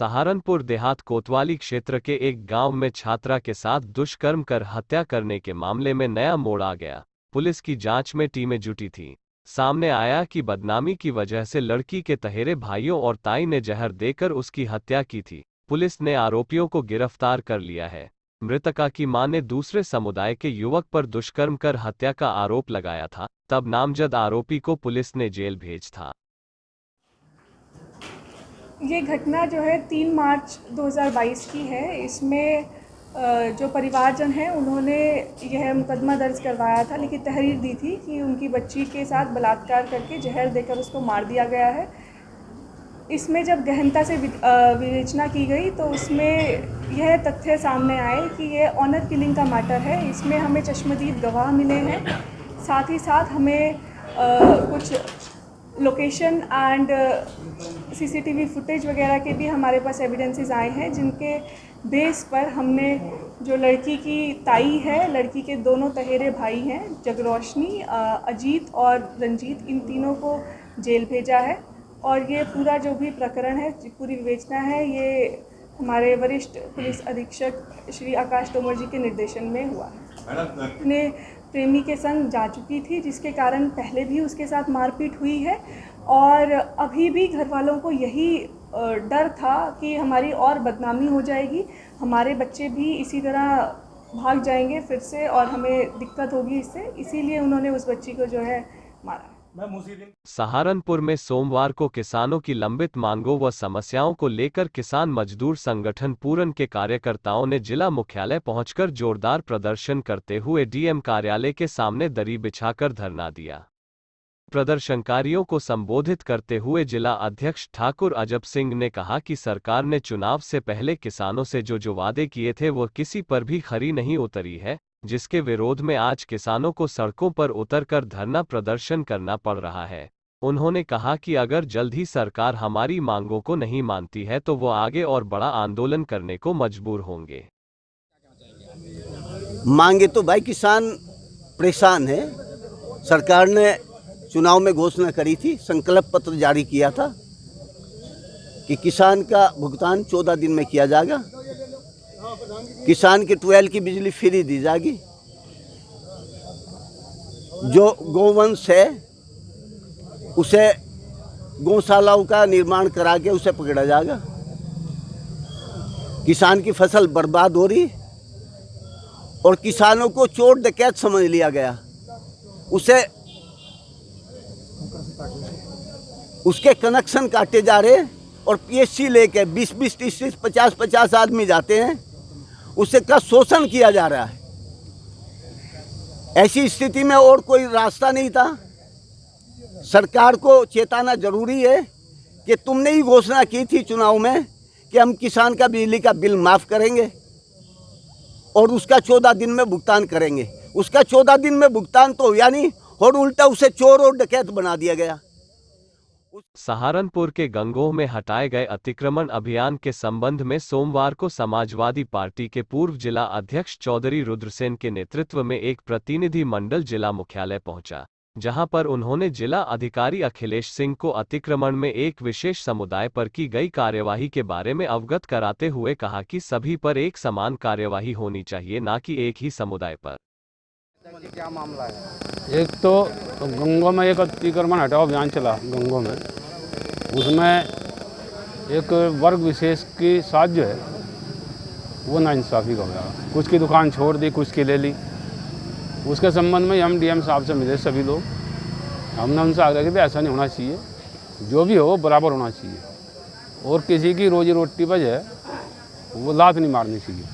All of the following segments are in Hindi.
सहारनपुर देहात कोतवाली क्षेत्र के एक गांव में छात्रा के साथ दुष्कर्म कर हत्या करने के मामले में नया मोड़ आ गया। पुलिस की जांच में टीमें जुटी थीं। सामने आया कि बदनामी की वजह से लड़की के तहेरे भाइयों और ताई ने जहर देकर उसकी हत्या की थी। पुलिस ने आरोपियों को गिरफ्तार कर लिया है। मृतका की मां ने दूसरे समुदाय के युवक पर दुष्कर्म कर हत्या का आरोप लगाया था, तब नामजद आरोपी को पुलिस ने जेल भेज था। ये घटना जो है 3 मार्च 2022 की है। इसमें जो परिवारजन हैं उन्होंने यह मुकदमा दर्ज करवाया था, लेकिन तहरीर दी थी कि उनकी बच्ची के साथ बलात्कार करके जहर देकर उसको मार दिया गया है। इसमें जब गहनता से विवेचना की गई तो उसमें यह तथ्य सामने आए कि यह ऑनर किलिंग का मैटर है। इसमें हमें चश्मदीद गवाह मिले हैं, साथ ही साथ हमें कुछ लोकेशन एंड सीसीटीवी फुटेज वगैरह के भी हमारे पास एविडेंसेस आए हैं, जिनके बेस पर हमने जो लड़की की ताई है, लड़की के दोनों तहेरे भाई हैं, जगरोशनी, अजीत और रंजीत, इन तीनों को जेल भेजा है। और ये पूरा जो भी प्रकरण है, पूरी विवेचना है, ये हमारे वरिष्ठ पुलिस अधीक्षक श्री आकाश तोमर जी के निर्देशन में हुआ है। अपने प्रेमी के संग जा चुकी थी, जिसके कारण पहले भी उसके साथ मारपीट हुई है और अभी भी घर वालों को यही डर था कि हमारी और बदनामी हो जाएगी, हमारे बच्चे भी इसी तरह भाग जाएंगे फिर से और हमें दिक्कत होगी इससे, इसीलिए उन्होंने उस बच्ची को जो है मारा। सहारनपुर में सोमवार को किसानों की लंबित मांगों व समस्याओं को लेकर किसान मजदूर संगठन पूरन के कार्यकर्ताओं ने जिला मुख्यालय पहुंचकर जोरदार प्रदर्शन करते हुए डीएम कार्यालय के सामने दरी बिछाकर धरना दिया। प्रदर्शनकारियों को संबोधित करते हुए जिला अध्यक्ष ठाकुर अजब सिंह ने कहा कि सरकार ने चुनाव से पहले किसानों से जो वादे किए थे वो किसी पर भी खरी नहीं उतरी है, जिसके विरोध में आज किसानों को सड़कों पर उतरकर धरना प्रदर्शन करना पड़ रहा है। उन्होंने कहा कि अगर जल्द ही सरकार हमारी मांगों को नहीं मानती है तो वो आगे और बड़ा आंदोलन करने को मजबूर होंगे। मांगे तो भाई किसान परेशान है। सरकार ने चुनाव में घोषणा करी थी, संकल्प पत्र जारी किया था कि किसान का भुगतान 14 दिन में किया जाएगा, किसान के 12 की बिजली फ्री दी जाएगी, जो गौवंश है उसे गौशालाओं का निर्माण करा के उसे पकड़ा जाएगा। किसान की फसल बर्बाद हो रही और किसानों को चोर डकैत समझ लिया गया, उसके कनेक्शन काटे जा रहे और पीएससी लेके 20-20, 30-30, 50-50 आदमी जाते हैं, उसे का शोषण किया जा रहा है। ऐसी स्थिति में और कोई रास्ता नहीं था। सरकार को चेताना जरूरी है कि तुमने ही घोषणा की थी चुनाव में कि हम किसान का बिजली का बिल माफ़ करेंगे और उसका 14 दिन में भुगतान करेंगे। उसका 14 दिन में भुगतान तो हुआ नहीं और उल्टा उसे चोर और डकैत बना दिया गया। सहारनपुर के गंगोह में हटाए गए अतिक्रमण अभियान के संबंध में सोमवार को समाजवादी पार्टी के पूर्व जिला अध्यक्ष चौधरी रुद्रसेन के नेतृत्व में एक प्रतिनिधि मंडल जिला मुख्यालय पहुंचा, जहां पर उन्होंने जिला अधिकारी अखिलेश सिंह को अतिक्रमण में एक विशेष समुदाय पर की गई कार्यवाही के बारे में अवगत कराते हुए कहा कि सभी पर एक समान कार्यवाही होनी चाहिए, न कि एक ही समुदाय पर। क्या मामला है? एक तो गंगोह में एक अतिक्रमण हटाओ अभियान चला गंगोह में, उसमें एक वर्ग विशेष के साथ जो है वो नाइंसाफ़ी का हुआ। कुछ की दुकान छोड़ दी, कुछ की ले ली। उसके संबंध में हम डीएम साहब से मिले सभी लोग। हमने उनसे आग्रह किया ऐसा नहीं होना चाहिए, जो भी हो बराबर होना चाहिए और किसी की रोजी रोटी पर जो है वो लात नहीं मारनी चाहिए।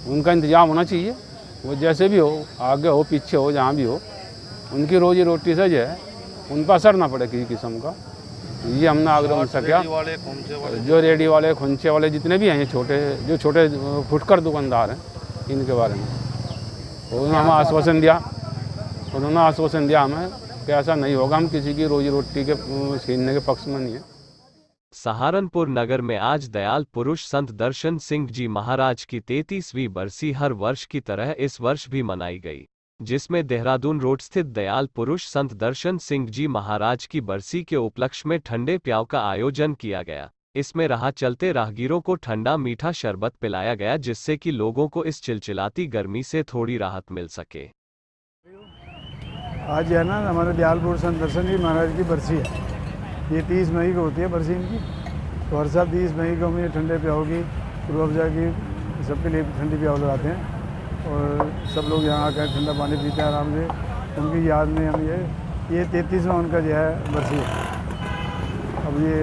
उनका इंतजाम होना चाहिए, वो जैसे भी हो, आगे हो पीछे हो, जहाँ भी हो, उनकी रोजी रोटी से जो है उन पर असर ना पड़े किसी किस्म का। ये हमने आग्रह उनसे किया। जो रेडी वाले, खुंचे वाले जितने भी हैं, जो छोटे फुटकर दुकानदार हैं, इनके बारे में उन्होंने हमें आश्वासन दिया हमें कि ऐसा नहीं होगा, हम किसी की रोजी रोटी के छीनने के पक्ष में नहीं है। सहारनपुर नगर में आज दयाल पुरुष संत दर्शन सिंह जी महाराज की 33वीं बरसी हर वर्ष की तरह इस वर्ष भी मनाई गई, जिसमें देहरादून रोड स्थित दयाल पुरुष संत दर्शन सिंह जी महाराज की बरसी के उपलक्ष्य में ठंडे प्याव का आयोजन किया गया। इसमें राह चलते राहगीरों को ठंडा मीठा शरबत पिलाया गया, जिससे कि लोगों को इस चिलचिलाती गर्मी से थोड़ी राहत मिल सके। आज जो है ना हमारे दयालपुर संत दर्शन जी महाराज की बरसी है। ये 30 मई को होती है बरसी इनकी। तो हर साल 30 मई को हम ये ठंडे प्याओ की रूह अफ़ज़ा की सबके लिए ठंडी प्याओ लगाते हैं और सब लोग यहाँ आकर ठंडा पानी पीते हैं आराम से। उनकी याद में हम ये 33वां उनका जो है बरसी है। अब ये